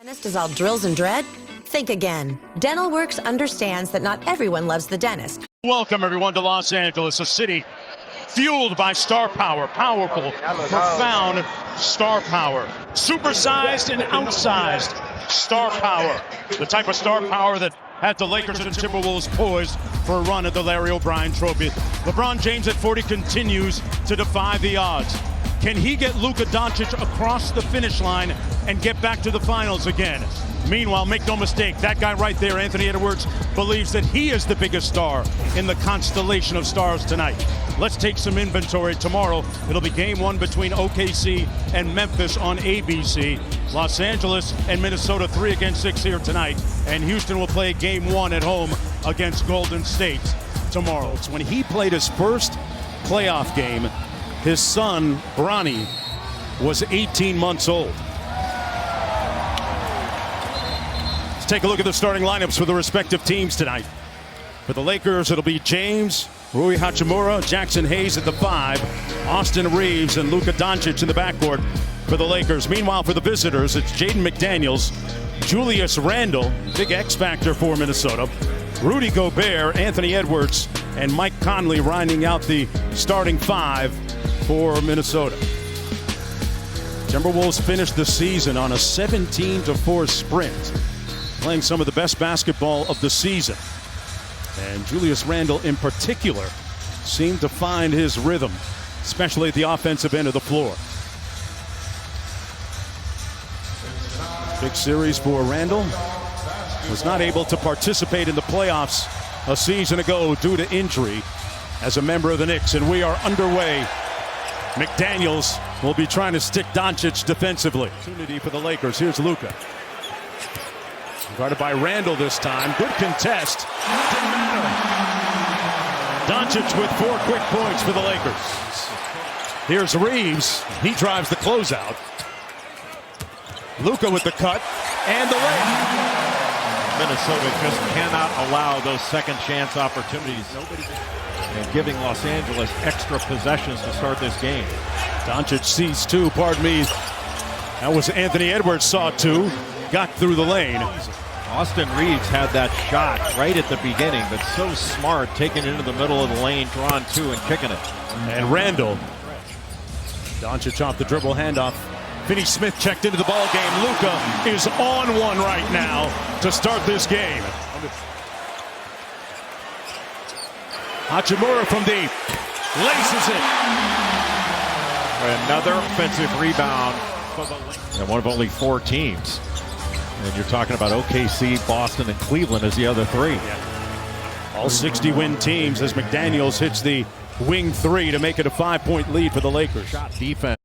Dentist is all drills and dread? Think again. DentalWorks understands that not everyone loves the dentist. Welcome everyone to Los Angeles, a city fueled by star power, powerful, profound star power, supersized and outsized star power. The type of star power that had the Lakers and Timberwolves poised for a run at the Larry O'Brien Trophy. LeBron James at 40 continues to defy the odds. Can he get Luka Doncic across the finish line and get back to the finals again? Meanwhile, make no mistake, that guy right there, Anthony Edwards, believes that he is the biggest star in the constellation of stars tonight. Let's take some inventory. Tomorrow, it'll be game one between OKC and Memphis on ABC. Los Angeles and Minnesota 3-6 here tonight. And Houston will play game one at home against Golden State tomorrow. It's when he played his first playoff game, his son, Bronny, was 18 months old. Let's take a look at the starting lineups for the respective teams tonight. For the Lakers, it'll be James, Rui Hachimura, Jackson Hayes at the 5, Austin Reeves, and Luka Doncic in the backcourt for the Lakers. Meanwhile, for the visitors, it's Jaden McDaniels, Julius Randle, big X factor for Minnesota, Rudy Gobert, Anthony Edwards, and Mike Conley rounding out the starting 5 for Minnesota. Timberwolves finished the season on a 17-4 sprint, playing some of the best basketball of the season. And Julius Randle in particular seemed to find his rhythm, especially at the offensive end of the floor. Big series for Randle. Was not able to participate in the playoffs a season ago due to injury as a member of the Knicks, and we are underway. McDaniels will be trying to stick Doncic defensively. Opportunity for the Lakers. Here's Luka. Guarded by Randle this time. Good contest. Didn't matter. Doncic with 4 quick points for the Lakers. Here's Reeves. He drives the closeout. Luka with the cut and the lay. Minnesota just cannot allow those second chance opportunities. And giving Los Angeles extra possessions to start this game. Doncic sees 2, pardon me. That was Anthony Edwards saw 2. Got through the lane. Austin Reeves had that shot right at the beginning, but so smart, taking it into the middle of the lane, drawing 2 and kicking it. And Randle. Doncic off the dribble handoff. Finney Smith checked into the ball game. Luka is on one right now to start this game. Hachimura from deep. Laces it. Another offensive rebound. And one of only 4 teams. And you're talking about OKC, Boston, and Cleveland as the other 3. Yeah. All 60-win teams as McDaniels hits the wing 3 to make it a 5-point lead for the Lakers. Shot defense.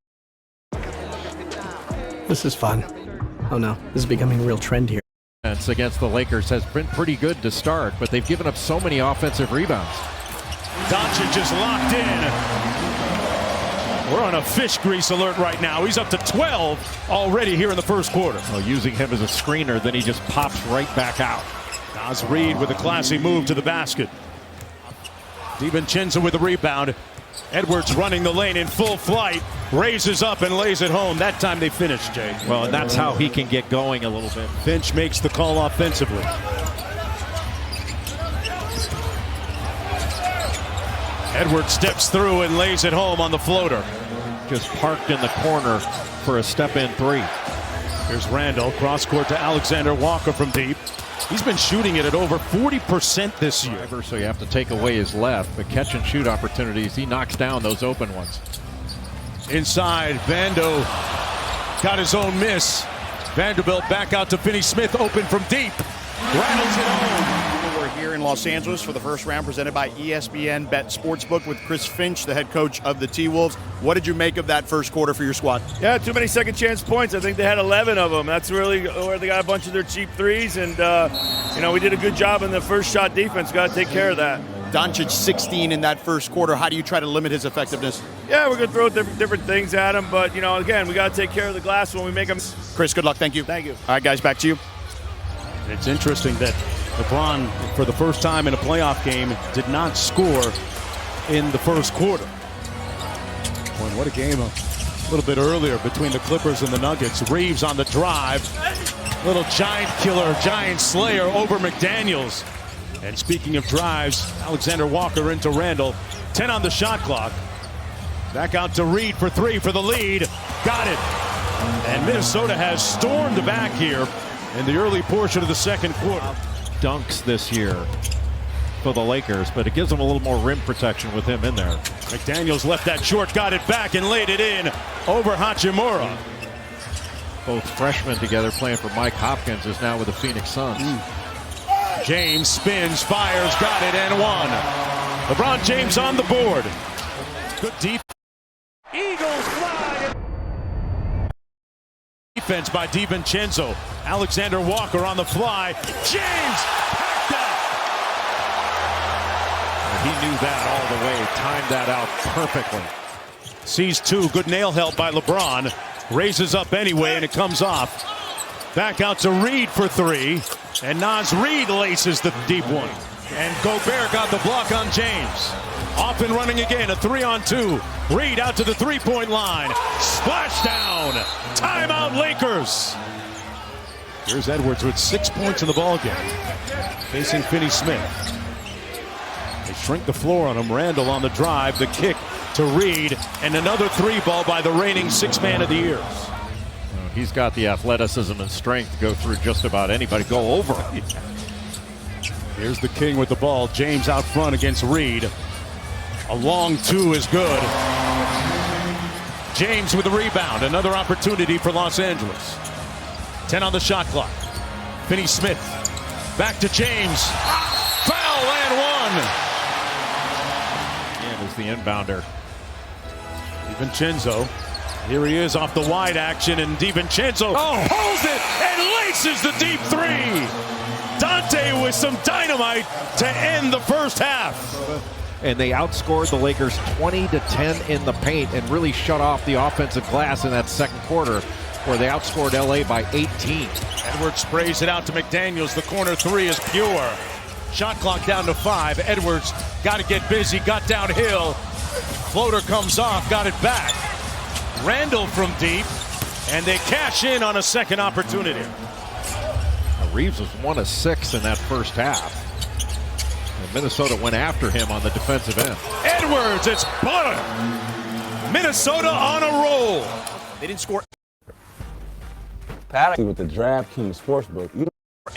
This is fun. Oh no, this is becoming a real trend here. Against the Lakers has been pretty good to start, but they've given up so many offensive rebounds. Doncic is locked in. We're on a fish grease alert right now. He's up to 12 already here in the first quarter. Well, using him as a screener, then he just pops right back out. Naz Reid with a classy move to the basket. DiVincenzo with the rebound. Edwards running the lane in full flight. Raises up and lays it home. That time they finished, Jay. Well, and that's how he can get going a little bit. Finch makes the call offensively. Edwards steps through and lays it home on the floater. Just parked in the corner for a step-in 3. Here's Randle, cross court to Alexander Walker from deep. He's been shooting it at over 40% this year. So you have to take away his left, but catch and shoot opportunities, he knocks down those open ones. Inside, Vando got his own miss. Vanderbilt back out to Finney Smith, open from deep. Rattles it home. We're here in Los Angeles for the first round presented by ESPN Bet Sportsbook with Chris Finch, the head coach of the T-Wolves. What did you make of that first quarter for your squad? Yeah, too many second chance points. I think they had 11 of them. That's really where they got a bunch of their cheap threes. And, we did a good job in the first shot defense. Got to take care of that. Doncic 16 in that first quarter. How do you try to limit his effectiveness? Yeah, we're going to throw different things at him. But, again, we got to take care of the glass when we make them. Chris, good luck. Thank you. Thank you. All right, guys, back to you. It's interesting that LeBron, for the first time in a playoff game, did not score in the first quarter. Boy, what a game a little bit earlier between the Clippers and the Nuggets. Reeves on the drive. Little giant killer, giant slayer over McDaniels. And speaking of drives, Alexander Walker into Randall. 10 on the shot clock. Back out to Reed for 3 for the lead. Got it. And Minnesota has stormed back here in the early portion of the second quarter. Dunks this year for the Lakers, but it gives them a little more rim protection with him in there. McDaniels left that short, got it back and laid it in over Hachimura. Both freshmen together playing for Mike Hopkins is now with the Phoenix Suns. James spins, fires, got it, and one. LeBron James on the board. Good defense. Eagles fly. Defense by DiVincenzo. Alexander Walker on the fly. James packed out. He knew that all the way, timed that out perfectly. Sees 2, good nail help by LeBron. Raises up anyway, and it comes off. Back out to Reed for 3. And Naz Reid laces the deep one. And Gobert got the block on James. Off and running again, a 3-on-2. Reed out to the three-point line. Splashdown. Timeout Lakers. Here's Edwards with 6 points in the ballgame. Facing Finney-Smith. They shrink the floor on him. Randall on the drive. The kick to Reed. And another 3-ball by the reigning 6th man of the year. He's got the athleticism and strength to go through just about anybody, go over him. Here's the King with the ball. James out front against Reed. A long 2 is good. James with the rebound. Another opportunity for Los Angeles. 10 on the shot clock. Finney-Smith. Back to James. Foul and 1. And is the inbounder. DiVincenzo. Here he is off the wide action, and DiVincenzo pulls it and laces the deep 3. Dante with some dynamite to end the first half. And they outscored the Lakers 20-10 in the paint and really shut off the offensive glass in that second quarter, where they outscored LA by 18. Edwards sprays it out to McDaniels. The corner 3 is pure. Shot clock down to 5. Edwards got to get busy, got downhill. Floater comes off, got it back. Randall from deep, and they cash in on a second opportunity. Reeves was 1 of 6 in that first half. And Minnesota went after him on the defensive end. Edwards, it's butter. Minnesota on a roll. They didn't score With the DraftKings Sportsbook, you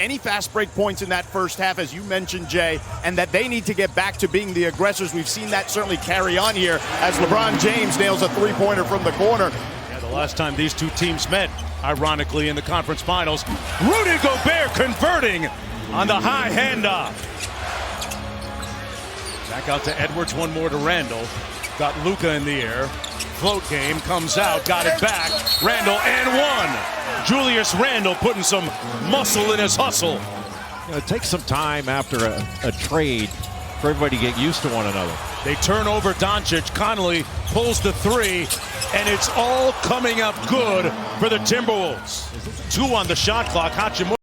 any fast break points in that first half, as you mentioned, Jay, and that they need to get back to being the aggressors. We've seen that certainly carry on here as LeBron James nails a 3-pointer from the corner. Yeah, the last time these two teams met, ironically, in the conference finals, Rudy Gobert converting on the high handoff. Back out to Edwards, one more to Randall. Got Luka in the air. Float game, comes out, got it back. Randall and 1. Julius Randall putting some muscle in his hustle. It takes some time after a trade for everybody to get used to one another. They turn over Doncic. Connolly pulls the 3, and it's all coming up good for the Timberwolves. 2 on the shot clock. Hachimura.